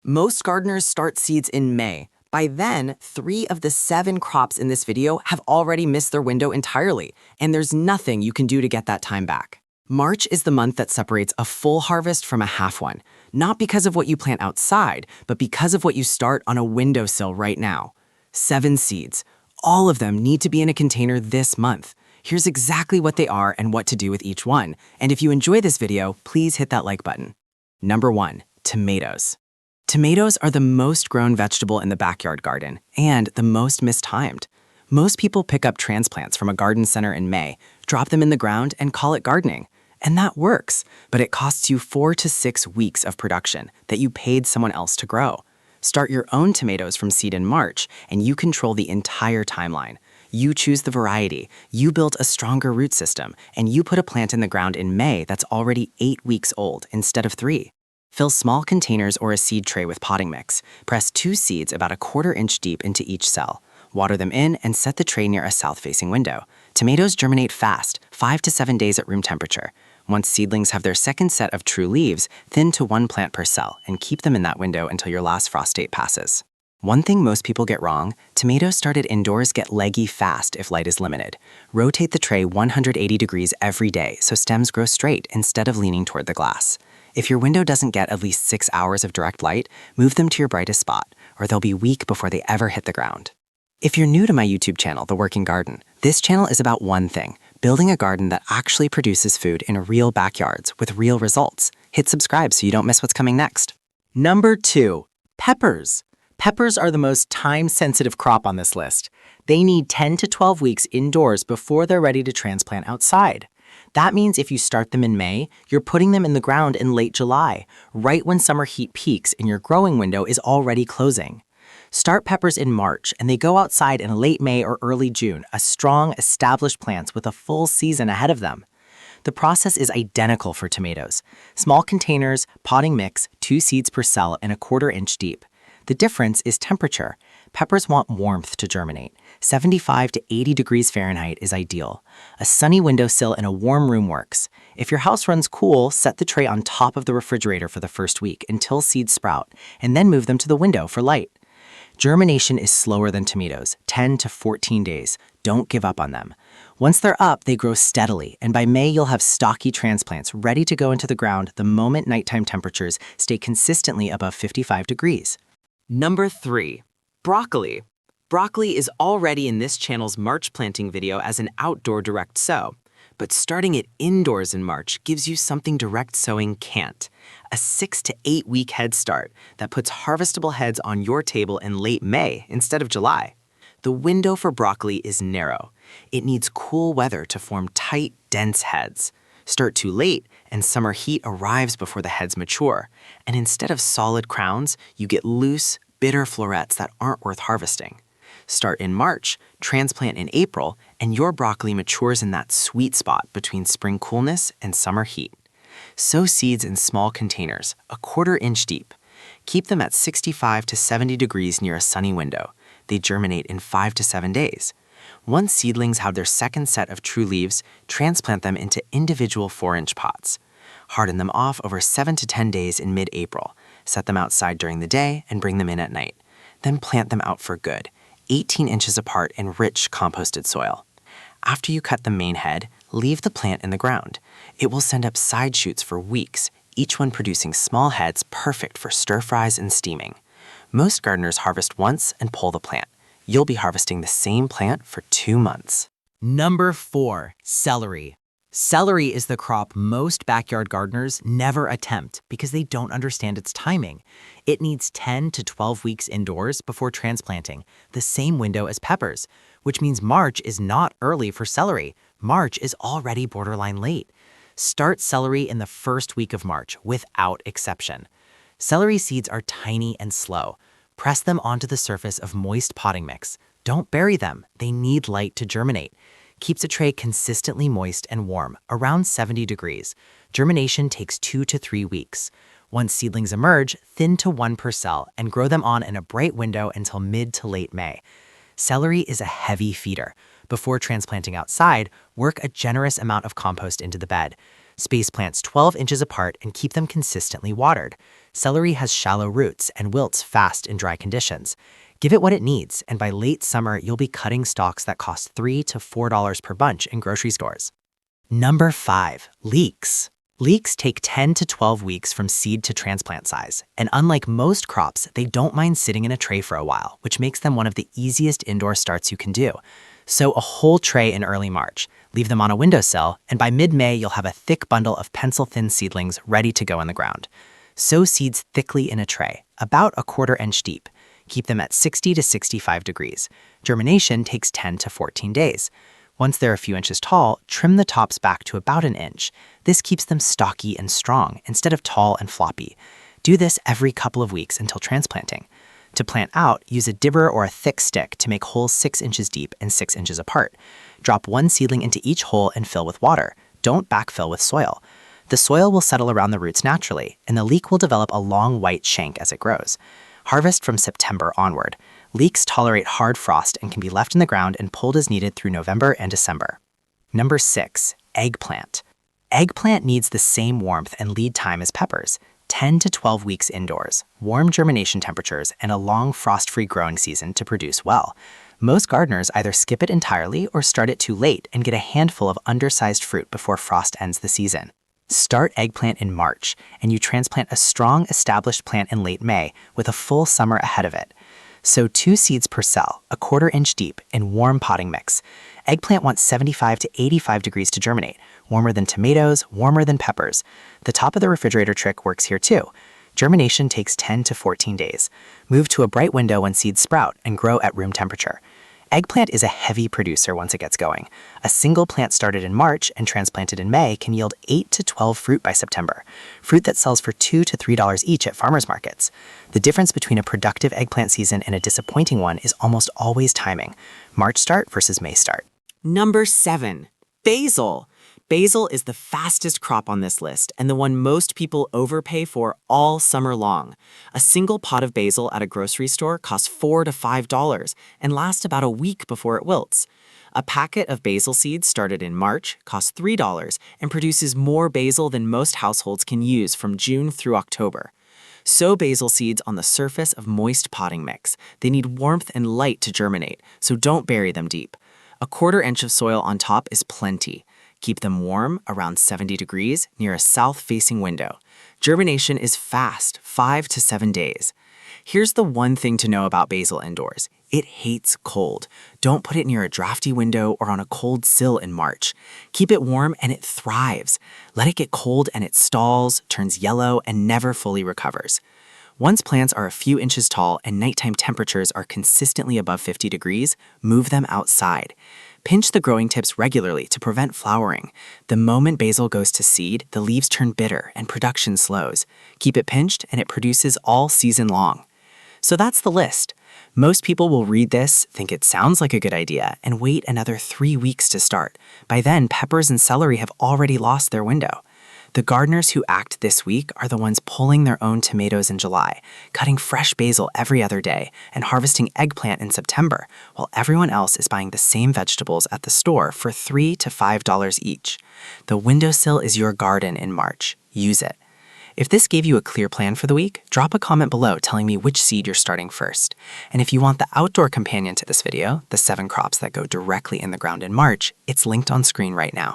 Most gardeners start seeds in May. By then, 3 of the 7 crops in this video have already missed their window entirely, and there's nothing you can do to get that time back. March is the month that separates a full harvest from a half one, not because of what you plant outside, but because of what you start on a windowsill right now. 7 seeds. All of them need to be in a container this month. Here's exactly what they are and what to do with each one. And if you enjoy this video, please hit that like button. Number 1, tomatoes. Tomatoes are the most grown vegetable in the backyard garden and the most mistimed. Most people pick up transplants from a garden center in May, drop them in the ground, and call it gardening. And that works, but it costs you 4 to 6 weeks of production that you paid someone else to grow. Start your own tomatoes from seed in March, and you control the entire timeline. You choose the variety, you build a stronger root system, and you put a plant in the ground in May that's already 8 weeks old instead of 3. Fill small containers or a seed tray with potting mix. Press 2 seeds about 1/4 inch deep into each cell. Water them in and set the tray near a south-facing window. Tomatoes germinate fast, 5 to 7 days at room temperature. Once seedlings have their second set of true leaves, thin to 1 plant per cell and keep them in that window until your last frost date passes. One thing most people get wrong, tomatoes started indoors get leggy fast if light is limited. Rotate the tray 180 degrees every day so stems grow straight instead of leaning toward the glass. If your window doesn't get at least 6 hours of direct light, move them to your brightest spot, or they'll be weak before they ever hit the ground. If you're new to my YouTube channel, The Working Garden, this channel is about one thing, building a garden that actually produces food in real backyards with real results. Hit subscribe so you don't miss what's coming next. Number 2, peppers. Peppers are the most time-sensitive crop on this list. They need 10 to 12 weeks indoors before they're ready to transplant outside. That means if you start them in May, you're putting them in the ground in late July, right when summer heat peaks and your growing window is already closing. Start peppers in March, and they go outside in late May or early June, as strong, established plants with a full season ahead of them. The process is identical for tomatoes. Small containers, potting mix, 2 seeds per cell and 1/4 inch deep. The difference is temperature. Peppers want warmth to germinate. 75 to 80 degrees Fahrenheit is ideal. A sunny windowsill in a warm room works. If your house runs cool, set the tray on top of the refrigerator for the first week until seeds sprout, and then move them to the window for light. Germination is slower than tomatoes, 10 to 14 days. Don't give up on them. Once they're up, they grow steadily, and by May you'll have stocky transplants ready to go into the ground the moment nighttime temperatures stay consistently above 55 degrees. Number 3, broccoli. Broccoli is already in this channel's March planting video as an outdoor direct sow, but starting it indoors in March gives you something direct sowing can't. A 6 to 8 week head start that puts harvestable heads on your table in late May instead of July. The window for broccoli is narrow. It needs cool weather to form tight, dense heads. Start too late, and summer heat arrives before the heads mature, and instead of solid crowns, you get loose, bitter florets that aren't worth harvesting. Start in March, transplant in April, and your broccoli matures in that sweet spot between spring coolness and summer heat. Sow seeds in small containers, 1/4 inch deep. Keep them at 65 to 70 degrees near a sunny window. They germinate in 5 to 7 days. Once seedlings have their second set of true leaves, transplant them into individual 4-inch pots. Harden them off over 7 to 10 days in mid-April. Set them outside during the day and bring them in at night. Then plant them out for good, 18 inches apart in rich composted soil. After you cut the main head, leave the plant in the ground. It will send up side shoots for weeks, each one producing small heads perfect for stir-fries and steaming. Most gardeners harvest once and pull the plant. You'll be harvesting the same plant for 2 months. Number 4, celery. Celery is the crop most backyard gardeners never attempt because they don't understand its timing. It needs 10 to 12 weeks indoors before transplanting, the same window as peppers, which means March is not early for celery. March is already borderline late. Start celery in the first week of March, without exception. Celery seeds are tiny and slow. Press them onto the surface of moist potting mix. Don't bury them. They need light to germinate. Keeps a tray consistently moist and warm, around 70 degrees. Germination takes 2 to 3 weeks. Once seedlings emerge, thin to 1 per cell and grow them on in a bright window until mid to late May. Celery is a heavy feeder. Before transplanting outside, work a generous amount of compost into the bed. Space plants 12 inches apart and keep them consistently watered. Celery has shallow roots and wilts fast in dry conditions. Give it what it needs, and by late summer, you'll be cutting stalks that cost $3 to $4 per bunch in grocery stores. Number 5. Leeks. Leeks take 10 to 12 weeks from seed to transplant size, and unlike most crops, they don't mind sitting in a tray for a while, which makes them one of the easiest indoor starts you can do. Sow a whole tray in early March, leave them on a windowsill, and by mid-May you'll have a thick bundle of pencil-thin seedlings ready to go in the ground. Sow seeds thickly in a tray, about a 1/4 inch deep. Keep them at 60 to 65 degrees. Germination takes 10 to 14 days. Once they're a few inches tall, trim the tops back to about an inch. This keeps them stocky and strong instead of tall and floppy. Do this every couple of weeks until transplanting. To plant out, use a dibber or a thick stick to make holes 6 inches deep and 6 inches apart. Drop one seedling into each hole and fill with water. Don't backfill with soil. The soil will settle around the roots naturally, and the leek will develop a long white shank as it grows. Harvest from September onward. Leeks tolerate hard frost and can be left in the ground and pulled as needed through November and December. Number 6. Eggplant. Eggplant needs the same warmth and lead time as peppers, 10 to 12 weeks indoors, warm germination temperatures, and a long frost-free growing season to produce well. Most gardeners either skip it entirely or start it too late and get a handful of undersized fruit before frost ends the season. Start eggplant in March, and you transplant a strong, established plant in late May with a full summer ahead of it. Sow 2 seeds per cell, a 1/4 inch deep, in warm potting mix. Eggplant wants 75 to 85 degrees to germinate, warmer than tomatoes, warmer than peppers. The top of the refrigerator trick works here too. Germination takes 10 to 14 days. Move to a bright window when seeds sprout and grow at room temperature. Eggplant is a heavy producer once it gets going. A single plant started in March and transplanted in May can yield 8 to 12 fruit by September, fruit that sells for $2 to $3 each at farmers markets. The difference between a productive eggplant season and a disappointing one is almost always timing. March start versus May start. Number 7. Basil. Basil is the fastest crop on this list and the one most people overpay for all summer long. A single pot of basil at a grocery store costs $4 to $5 and lasts about a week before it wilts. A packet of basil seeds started in March costs $3 and produces more basil than most households can use from June through October. Sow basil seeds on the surface of moist potting mix. They need warmth and light to germinate, so don't bury them deep. A 1/4 inch of soil on top is plenty. Keep them warm, around 70 degrees, near a south-facing window. Germination is fast, 5 to 7 days. Here's the one thing to know about basil indoors. It hates cold. Don't put it near a drafty window or on a cold sill in March. Keep it warm and it thrives. Let it get cold and it stalls, turns yellow, and never fully recovers. Once plants are a few inches tall and nighttime temperatures are consistently above 50 degrees, move them outside. Pinch the growing tips regularly to prevent flowering. The moment basil goes to seed, the leaves turn bitter and production slows. Keep it pinched and it produces all season long. So that's the list. Most people will read this, think it sounds like a good idea, and wait another 3 weeks to start. By then, peppers and celery have already lost their window. The gardeners who act this week are the ones pulling their own tomatoes in July, cutting fresh basil every other day, and harvesting eggplant in September, while everyone else is buying the same vegetables at the store for $3 to $5 each. The windowsill is your garden in March. Use it. If this gave you a clear plan for the week, drop a comment below telling me which seed you're starting first. And if you want the outdoor companion to this video, the 7 crops that go directly in the ground in March, it's linked on screen right now.